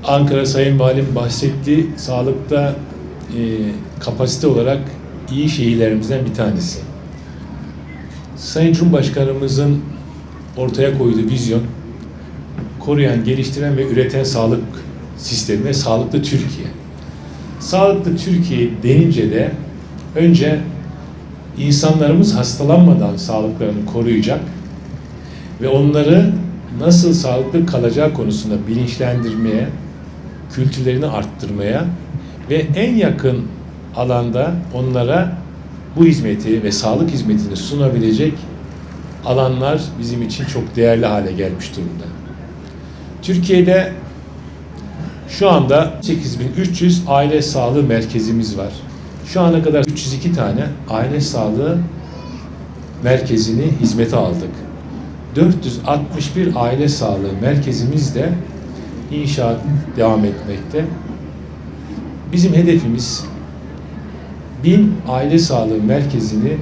Ankara Sayın Valim bahsetti. Sağlıkta kapasite olarak iyi şehirlerimizden bir tanesi. Sayın Cumhurbaşkanımızın ortaya koyduğu vizyon, koruyan, geliştiren ve üreten sağlık sistemi ve sağlıklı Türkiye. Sağlıklı Türkiye denince de önce insanlarımız hastalanmadan sağlıklarını koruyacak ve onları nasıl sağlıklı kalacağı konusunda bilinçlendirmeye, kültürlerini arttırmaya ve en yakın alanda onlara bu hizmeti ve sağlık hizmetini sunabilecek alanlar bizim için çok değerli hale gelmiş durumda. Türkiye'de şu anda 8300 aile sağlığı merkezimiz var. Şu ana kadar 302 tane aile sağlığı merkezini hizmete aldık. 461 aile sağlığı merkezimiz de inşaat devam etmekte. Bizim hedefimiz 1000 aile sağlığı merkezini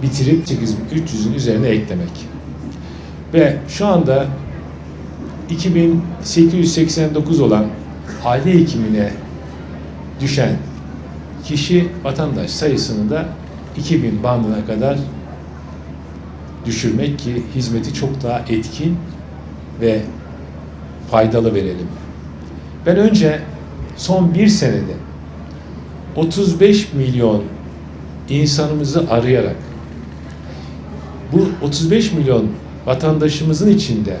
bitirip 8300'ün üzerine eklemek. Ve şu anda 2889 olan aile hekimine düşen kişi vatandaş sayısını da 2000 bandına kadar düşürmek ki hizmeti çok daha etkin ve faydalı verelim. Ben önce son bir senede 35 milyon insanımızı arayarak bu 35 milyon vatandaşımızın içinde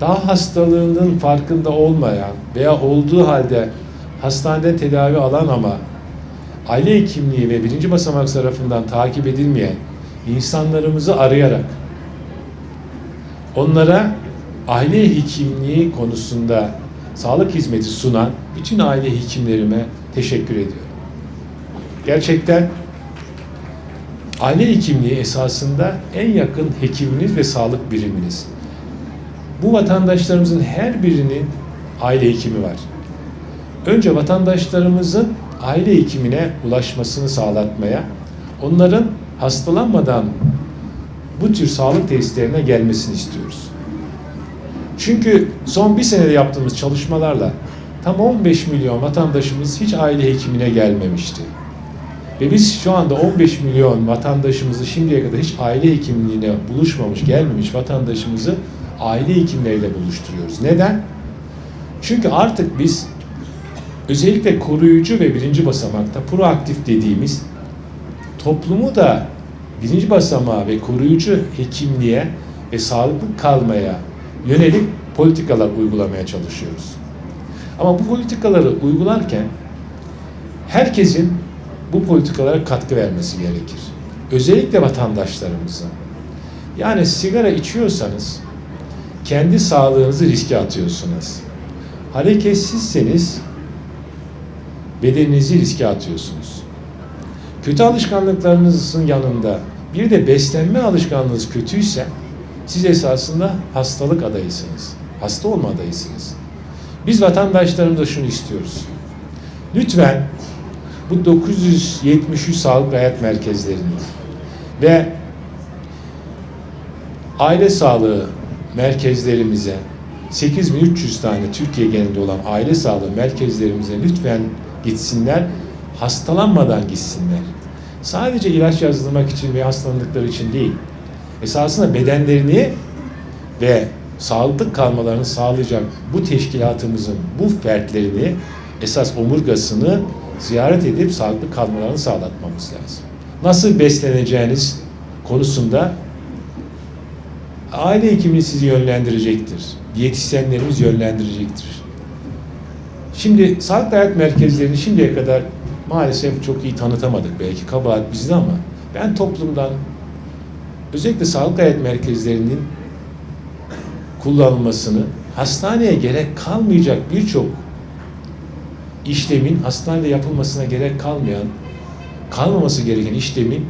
daha hastalığının farkında olmayan veya olduğu halde hastanede tedavi alan ama aile hekimliği ve birinci basamak tarafından takip edilmeyen insanlarımızı arayarak onlara aile hekimliği konusunda sağlık hizmeti sunan bütün aile hekimlerime teşekkür ediyorum. Gerçekten aile hekimliği esasında en yakın hekiminiz ve sağlık biriminiz. Bu vatandaşlarımızın her birinin aile hekimi var. Önce vatandaşlarımızın aile hekimine ulaşmasını sağlatmaya, onların hastalanmadan bu tür sağlık tesislerine gelmesini istiyoruz. Çünkü son bir senede yaptığımız çalışmalarla tam 15 milyon vatandaşımız hiç aile hekimine gelmemişti. Ve biz şu anda 15 milyon vatandaşımızı şimdiye kadar hiç aile hekimliğine buluşmamış, gelmemiş vatandaşımızı aile hekimleriyle buluşturuyoruz. Neden? Çünkü artık biz özellikle koruyucu ve birinci basamakta proaktif dediğimiz toplumu da birinci basamağa ve koruyucu hekimliğe ve sağlıklı kalmaya yönelik politikalar uygulamaya çalışıyoruz. Ama bu politikaları uygularken herkesin bu politikalara katkı vermesi gerekir. Özellikle vatandaşlarımızın. Yani sigara içiyorsanız kendi sağlığınızı riske atıyorsunuz. Hareketsizseniz bedeninizi riske atıyorsunuz. Kötü alışkanlıklarınızın yanında bir de beslenme alışkanlığınız kötüyse siz esasında hastalık adayısınız. Hasta olma adayısınız. Biz vatandaşlarımıza şunu istiyoruz. Lütfen bu 973 sağlık hayat merkezlerini ve aile sağlığı merkezlerimize 8300 tane Türkiye genelinde olan aile sağlığı merkezlerimize lütfen gitsinler, hastalanmadan gitsinler. Sadece ilaç yazdırmak için ve hastalandıkları için değil, esasında bedenlerini ve sağlıklı kalmalarını sağlayacak bu teşkilatımızın bu fertlerini, esas omurgasını ziyaret edip sağlıklı kalmalarını sağlatmamız lazım. Nasıl besleneceğiniz konusunda aile hekimi sizi yönlendirecektir. Diyetisyenlerimiz yönlendirecektir. Şimdi sağlık hayat merkezlerini şimdiye kadar maalesef çok iyi tanıtamadık, belki kabahat bizde, ama ben toplumdan özellikle sağlık hayat merkezlerinin kullanılmasını, hastaneye gerek kalmayacak birçok işlemin hastanede yapılmasına gerek kalmaması gereken işlemin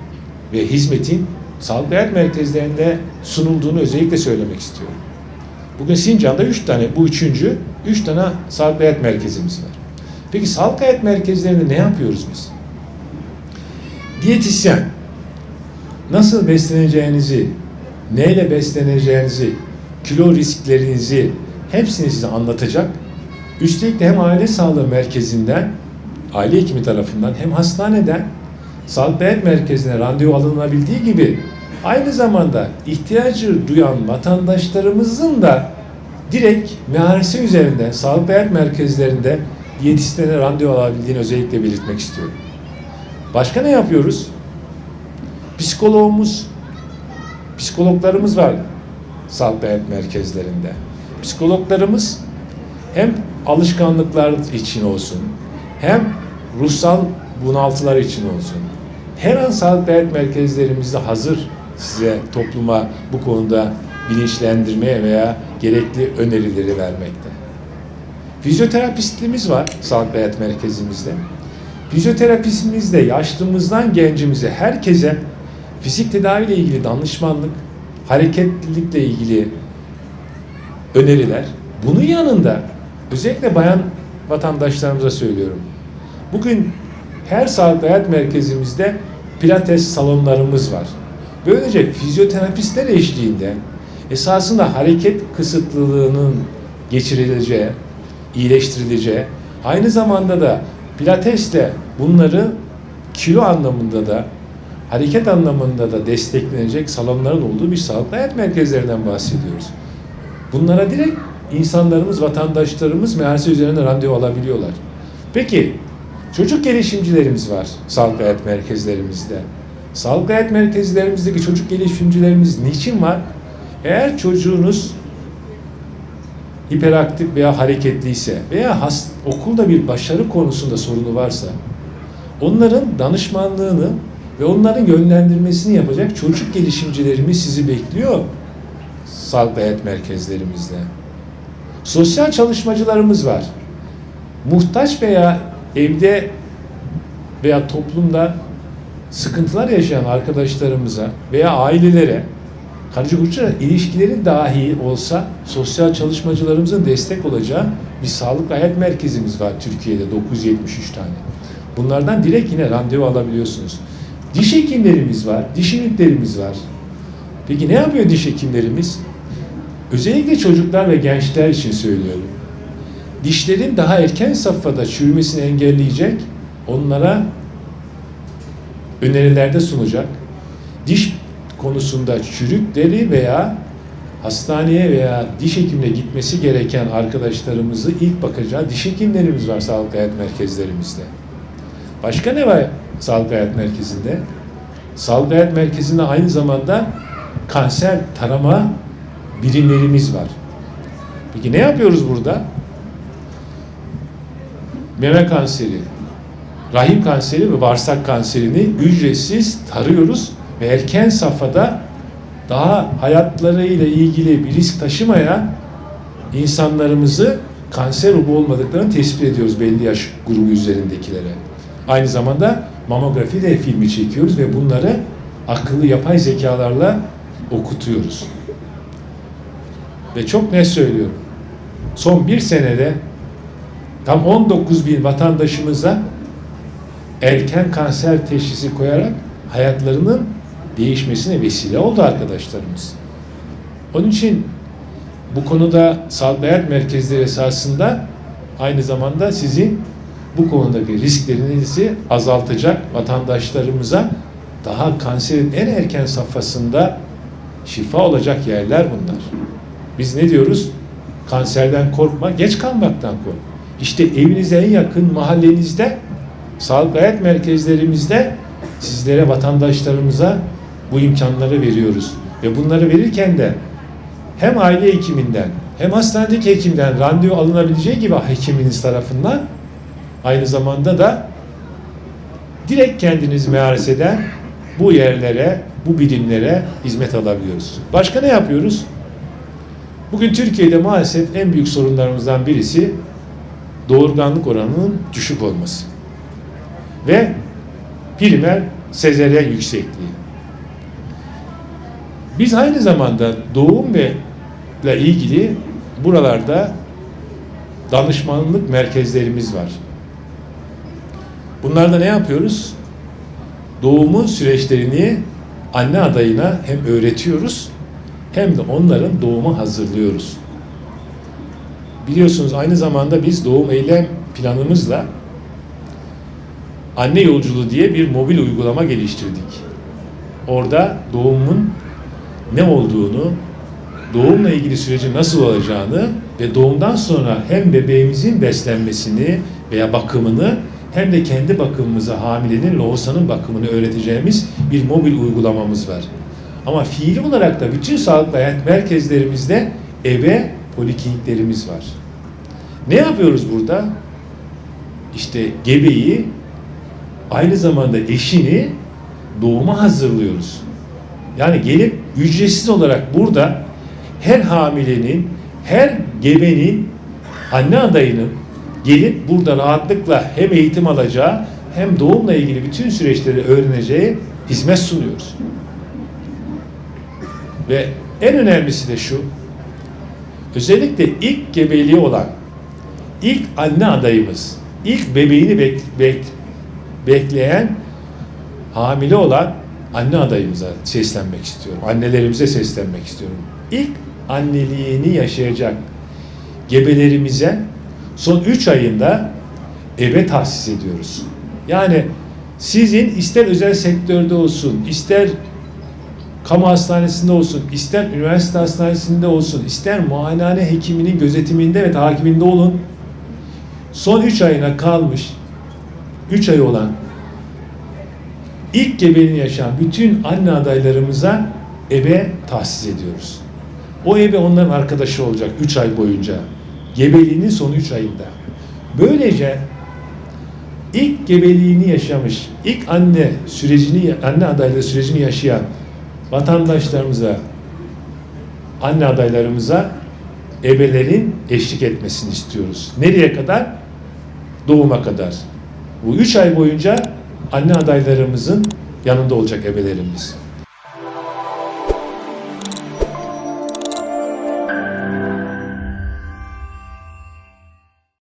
ve hizmetin sağlık hayat merkezlerinde sunulduğunu özellikle söylemek istiyorum. Bugün Sincan'da 3 tane, bu 3 tane sağlık hayat merkezimiz var. Peki sağlık hayat merkezlerinde ne yapıyoruz biz? Diyetisyen nasıl besleneceğinizi, neyle besleneceğinizi, kilo risklerinizi hepsini size anlatacak. Üstelik de hem aile sağlığı merkezinden, aile hekimi tarafından hem hastaneden sağlık hayat merkezine randevu alınabildiği gibi aynı zamanda ihtiyacı duyan vatandaşlarımızın da direkt MHRS üzerinden sağlık hayat merkezlerinde diyetisyene randevu alabildiğini özellikle belirtmek istiyorum. Başka ne yapıyoruz? Psikologlarımız var sağlık hayat merkezlerinde. Psikologlarımız hem alışkanlıklar için olsun, hem ruhsal bunaltılar için olsun, her an sağlık hayat merkezlerimizde hazır size topluma bu konuda bilinçlendirmeye veya gerekli önerileri vermekte. Fizyoterapistimiz var sağlık hayat merkezimizde. Fizyoterapistimizde yaşlımızdan gencimize herkese fizik tedavi ile ilgili danışmanlık, hareketlilikle ilgili öneriler. Bunun yanında özellikle bayan vatandaşlarımıza söylüyorum. Bugün her sağlık hayat merkezimizde pilates salonlarımız var. Böylece fizyoterapistler eşliğinde esasında hareket kısıtlılığının geçirileceği, iyileştirileceği, aynı zamanda da pilatesle bunları kilo anlamında da hareket anlamında da desteklenecek salonların olduğu bir sağlık hayat merkezlerinden bahsediyoruz. Bunlara direkt insanlarımız, vatandaşlarımız MHRS üzerinden randevu alabiliyorlar. Peki, çocuk gelişimcilerimiz var sağlık hayat merkezlerimizde. Sağlık hayat merkezlerimizdeki çocuk gelişimcilerimiz niçin var? Eğer çocuğunuz hiperaktif veya hareketliyse veya okulda bir başarı konusunda sorunu varsa onların danışmanlığını ve onların yönlendirmesini yapacak çocuk gelişimcilerimiz sizi bekliyor sağlık hayat merkezlerimizde. Sosyal çalışmacılarımız var. Muhtaç veya evde veya toplumda sıkıntılar yaşayan arkadaşlarımıza veya ailelere karı koca ilişkileri dahi olsa sosyal çalışmacılarımızın destek olacağı bir sağlık hayat merkezimiz var Türkiye'de 973 tane. Bunlardan direkt yine randevu alabiliyorsunuz. Diş hekimlerimiz var, diş ünitlerimiz var. Peki ne yapıyor diş hekimlerimiz? Özellikle çocuklar ve gençler için söylüyorum. Dişlerin daha erken safhada çürümesini engelleyecek, onlara önerilerde sunacak. Diş konusunda çürükleri veya hastaneye veya diş hekimine gitmesi gereken arkadaşlarımızı ilk bakacağı diş hekimlerimiz var sağlık hayat merkezlerimizde. Başka ne var sağlık hayat merkezinde? Sağlık hayat merkezinde aynı zamanda kanser tarama birimlerimiz var. Peki ne yapıyoruz burada? Meme kanseri, rahim kanseri ve bağırsak kanserini ücretsiz tarıyoruz ve erken safhada daha hayatlarıyla ilgili bir risk taşımayan insanlarımızı kanser olup olmadıklarını tespit ediyoruz belli yaş grubu üzerindekilere. Aynı zamanda mamografi de filmi çekiyoruz ve bunları akıllı yapay zekalarla okutuyoruz. Ve çok net söylüyorum. Son bir senede tam 19.000 vatandaşımıza erken kanser teşhisi koyarak hayatlarının değişmesine vesile oldu arkadaşlarımız. Onun için bu konuda sağlık hayat merkezleri esasında aynı zamanda sizin bu konudaki risklerinizi azaltacak vatandaşlarımıza daha kanserin en erken safhasında şifa olacak yerler bunlar. Biz ne diyoruz? Kanserden korkma, geç kalmaktan kork. İşte evinize en yakın mahallenizde, sağlık hayat merkezlerimizde sizlere, vatandaşlarımıza bu imkanları veriyoruz. Ve bunları verirken de hem aile hekiminden hem hastanedeki hekimden randevu alınabileceği gibi hekiminiz tarafından aynı zamanda da direkt kendiniz MHRS'den bu yerlere, bu birimlere hizmet alabiliyoruz. Başka ne yapıyoruz? Bugün Türkiye'de maalesef en büyük sorunlarımızdan birisi doğurganlık oranının düşük olması ve primer sezeryen yüksekliği. Biz aynı zamanda doğum ve ile ilgili buralarda danışmanlık merkezlerimiz var. Bunlarda ne yapıyoruz? Doğumun süreçlerini anne adayına hem öğretiyoruz hem de onların doğuma hazırlıyoruz. biliyorsunuz aynı zamanda biz doğum eylem planımızla anne yolculuğu diye bir mobil uygulama geliştirdik. Orada doğumun ne olduğunu, doğumla ilgili sürecin nasıl olacağını ve doğumdan sonra hem bebeğimizin beslenmesini veya bakımını hem de kendi bakımımıza hamilenin, lohusanın bakımını öğreteceğimiz bir mobil uygulamamız var. Ama fiili olarak da bütün sağlıklı hayat merkezlerimizde ebe polikliniklerimiz var. Ne yapıyoruz burada? İşte gebeyi, aynı zamanda eşini doğuma hazırlıyoruz. Yani gelip ücretsiz olarak burada her hamilenin, her gebenin, anne adayının gelip burada rahatlıkla hem eğitim alacağı hem doğumla ilgili bütün süreçleri öğreneceği hizmet sunuyoruz. Ve en önemlisi de şu, özellikle ilk gebeliği olan, ilk anne adayımız, ilk bebeğini bekleyen, hamile olan anne adayımıza seslenmek istiyorum. Annelerimize seslenmek istiyorum. İlk anneliğini yaşayacak gebelerimize son 3 ayında ebe tahsis ediyoruz. Yani sizin ister özel sektörde olsun, ister kamu hastanesinde olsun, ister üniversite hastanesinde olsun, ister muayenehane hekiminin gözetiminde ve takibinde olun. Son 3 ayına kalmış, 3 ay olan ilk gebeliğini yaşayan bütün anne adaylarımıza ebe tahsis ediyoruz. O ebe onların arkadaşı olacak 3 ay boyunca. Gebeliğinin son 3 ayında. Böylece ilk gebeliğini yaşamış, ilk anne adaylığı sürecini yaşayan vatandaşlarımıza, anne adaylarımıza ebelerin eşlik etmesini istiyoruz. Nereye kadar? Doğuma kadar. Bu 3 ay boyunca anne adaylarımızın yanında olacak ebelerimiz.